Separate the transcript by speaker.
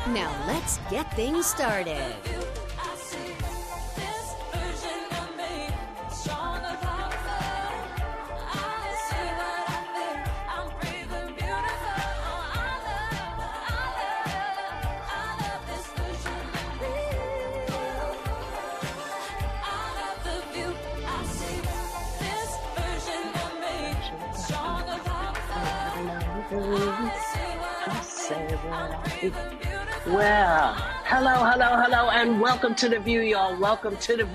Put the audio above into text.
Speaker 1: Now let's get things started.
Speaker 2: Well, hello, and welcome to the view, y'all. Welcome to the